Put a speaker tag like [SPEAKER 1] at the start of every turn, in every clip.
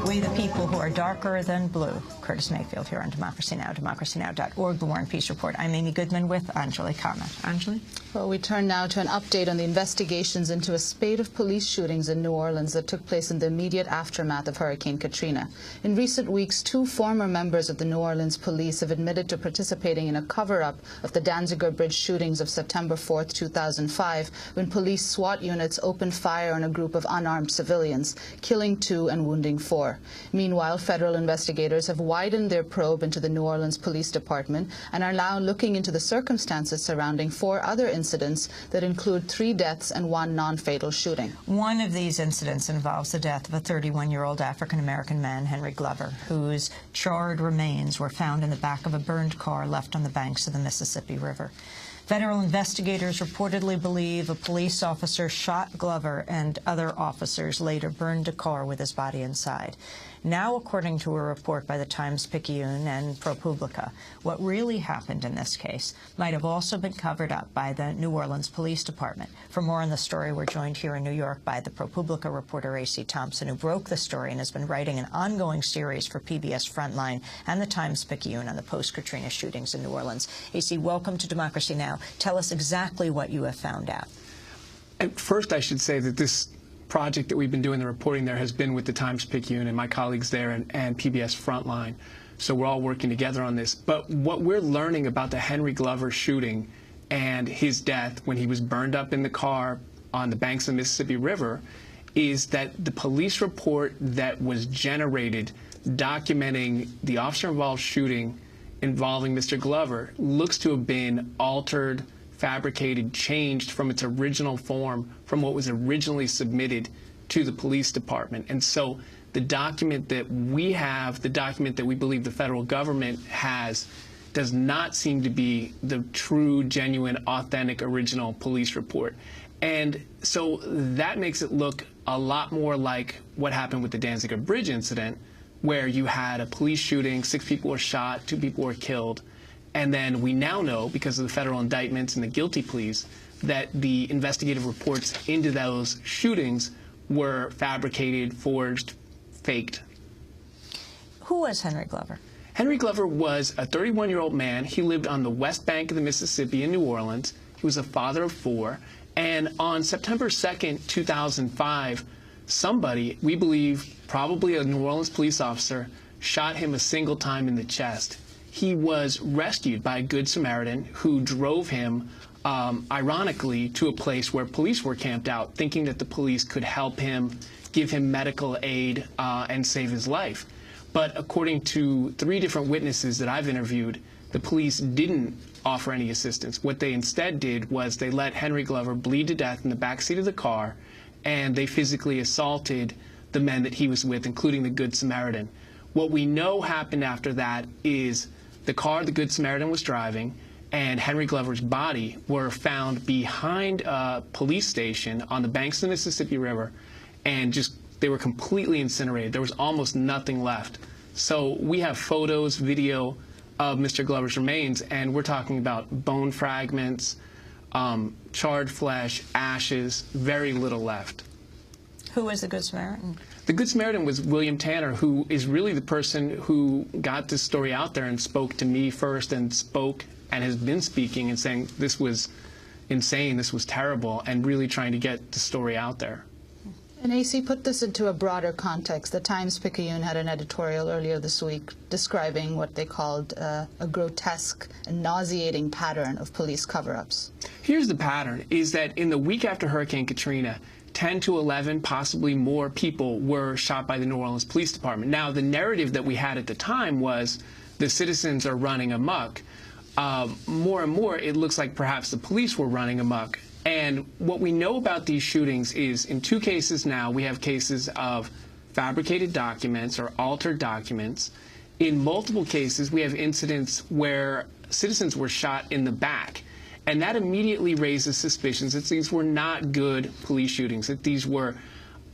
[SPEAKER 1] We the people who are darker than blue. Curtis Mayfield here on Democracy Now!, democracynow.org, The War and Peace Report. I'm Amy Goodman with Anjali Kamath. Anjali?
[SPEAKER 2] Well, we turn now to an update on the investigations into a spate of police shootings in New Orleans that took place in the immediate aftermath of Hurricane Katrina. In recent weeks, 2 former members of the New Orleans police have admitted to participating in a cover-up of the Danziger Bridge shootings of September 4, 2005, when police SWAT units opened fire on a group of unarmed civilians, killing 2 and wounding 4. Meanwhile, federal investigators have widened their probe into the New Orleans Police Department and are now looking into the circumstances surrounding 4 other incidents that include 3 deaths and 1 non-fatal shooting.
[SPEAKER 1] One of these incidents involves the death of a 31-year-old African-American man, Henry Glover, whose charred remains were found in the back of a burned car left on the banks of the Mississippi River. Federal investigators reportedly believe a police officer shot Glover, and other officers later burned a car with his body inside. Now, according to a report by the Times-Picayune and ProPublica, what really happened in this case might have also been covered up by the New Orleans Police Department. For more on the story, we're joined here in New York by the ProPublica reporter A.C. Thompson, who broke the story and has been writing an ongoing series for PBS Frontline and the Times-Picayune on the post-Katrina shootings in New Orleans. A.C., welcome to Democracy Now! Tell us exactly what you have found out.
[SPEAKER 3] And first, I should say that this project that we've been doing, the reporting there, has been with the Times-Picayune and my colleagues there and PBS Frontline. So we're all working together on this. But what we're learning about the Henry Glover shooting and his death when he was burned up in the car on the banks of the Mississippi River is that the police report that was generated documenting the officer-involved shooting involving Mr. Glover looks to have been altered, fabricated, changed from its original form, from what was originally submitted to the police department. And so the document that we have, the document that we believe the federal government has, does not seem to be the true, genuine, authentic, original police report. And so that makes it look a lot more like what happened with the Danziger Bridge incident, where you had a police shooting, 6 people were shot, 2 people were killed. And then we now know, because of the federal indictments and the guilty pleas, that the investigative reports into those shootings were fabricated, forged, faked.
[SPEAKER 1] Who was Henry Glover?
[SPEAKER 3] Henry Glover was a 31-year-old man. He lived on the west bank of the Mississippi in New Orleans. He was a father of 4. And on September 2nd, 2005, somebody, we believe probably a New Orleans police officer, shot him a single time in the chest. He was rescued by a Good Samaritan who drove him, ironically, to a place where police were camped out, thinking that the police could help him, give him medical aid, and save his life. But according to 3 different witnesses that I've interviewed, the police didn't offer any assistance. What they instead did was they let Henry Glover bleed to death in the backseat of the car, and they physically assaulted the men that he was with, including the Good Samaritan. What we know happened after that is the car the Good Samaritan was driving and Henry Glover's body were found behind a police station on the banks of the Mississippi River, and they were completely incinerated. There was almost nothing left. So we have photos, video of Mr. Glover's remains, and we're talking about bone fragments, charred flesh, ashes, very little left.
[SPEAKER 1] Who was the Good Samaritan?
[SPEAKER 3] The Good Samaritan was William Tanner, who is really the person who got this story out there and spoke to me first and spoke and has been speaking and saying this was insane, this was terrible, and really trying to get the story out there.
[SPEAKER 2] And AC, put this into a broader context. The Times-Picayune had an editorial earlier this week describing what they called a grotesque and nauseating pattern of police cover-ups.
[SPEAKER 3] Here's the pattern, is that in the week after Hurricane Katrina, 10 to 11, possibly more people were shot by the New Orleans Police Department. Now, the narrative that we had at the time was the citizens are running amok. More and more, it looks like perhaps the police were running amok. And what we know about these shootings is, in 2 cases now, we have cases of fabricated documents or altered documents. In multiple cases, we have incidents where citizens were shot in the back. And that immediately raises suspicions that these were not good police shootings, that these were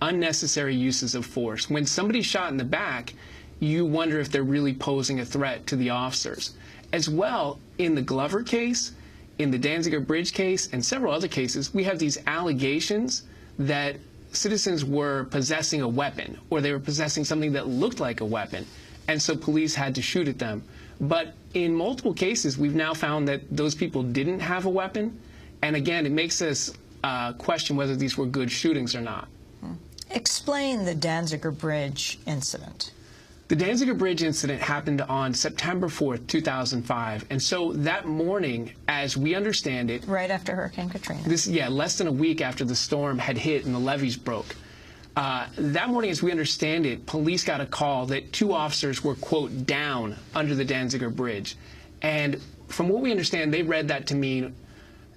[SPEAKER 3] unnecessary uses of force. When somebody's shot in the back, you wonder if they're really posing a threat to the officers. As well, in the Glover case, in the Danziger Bridge case, and several other cases, we have these allegations that citizens were possessing a weapon, or they were possessing something that looked like a weapon, and so police had to shoot at them. But in multiple cases, we've now found that those people didn't have a weapon, and again, it makes us question whether these were good shootings or not.
[SPEAKER 1] Explain the Danziger Bridge incident.
[SPEAKER 3] The Danziger Bridge incident happened on September 4th, 2005, and so that morning, as we understand it,
[SPEAKER 1] Right after Hurricane Katrina.
[SPEAKER 3] less than a week after the storm had hit and the levees broke. That morning, as we understand it, police got a call that 2 officers were, quote, down under the Danziger Bridge. And from what we understand, they read that to mean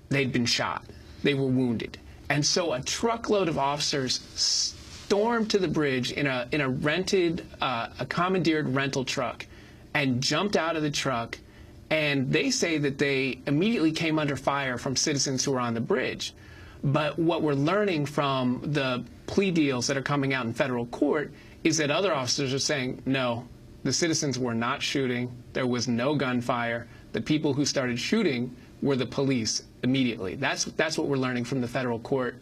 [SPEAKER 3] they'd been shot. They were wounded. And so a truckload of officers stormed to the bridge in a rented, a commandeered rental truck, and jumped out of the truck. And they say that they immediately came under fire from citizens who were on the bridge. But what we're learning from the plea deals that are coming out in federal court is that other officers are saying, no, the citizens were not shooting. There was no gunfire. The people who started shooting were the police immediately. That's what we're learning from the federal court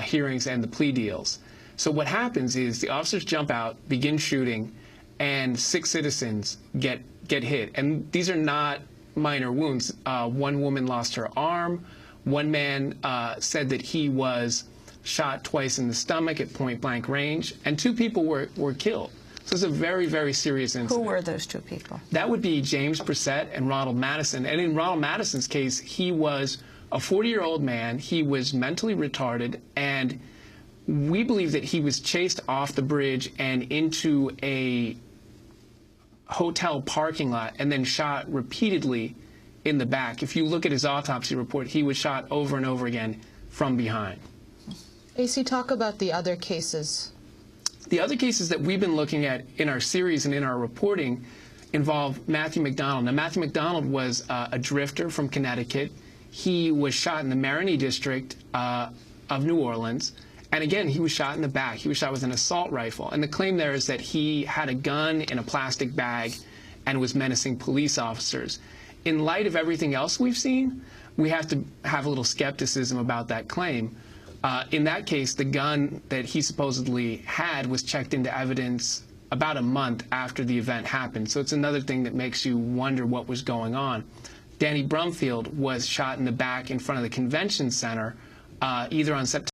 [SPEAKER 3] hearings and the plea deals. So what happens is the officers jump out, begin shooting, and 6 citizens get hit. And these are not minor wounds. One woman lost her arm. One man said that he was shot twice in the stomach at point-blank range, and 2 people were killed. So it's a very, very serious incident.
[SPEAKER 1] Who were those 2 people?
[SPEAKER 3] That would be James Brissett and Ronald Madison. And in Ronald Madison's case, he was a 40-year-old man. He was mentally retarded, and we believe that he was chased off the bridge and into a hotel parking lot and then shot repeatedly in the back. If you look at his autopsy report, he was shot over and over again from behind.
[SPEAKER 2] AC, talk about the other cases.
[SPEAKER 3] The other cases that we've been looking at in our series and in our reporting involve Matthew McDonald. Now, Matthew McDonald was a drifter from Connecticut. He was shot in the Marigny district of New Orleans. And again, he was shot in the back. He was shot with an assault rifle. And the claim there is that he had a gun in a plastic bag and was menacing police officers. In light of everything else we've seen, we have to have a little skepticism about that claim. In that case, the gun that he supposedly had was checked into evidence about a month after the event happened. So it's another thing that makes you wonder what was going on. Danny Brumfield was shot in the back in front of the convention center either on September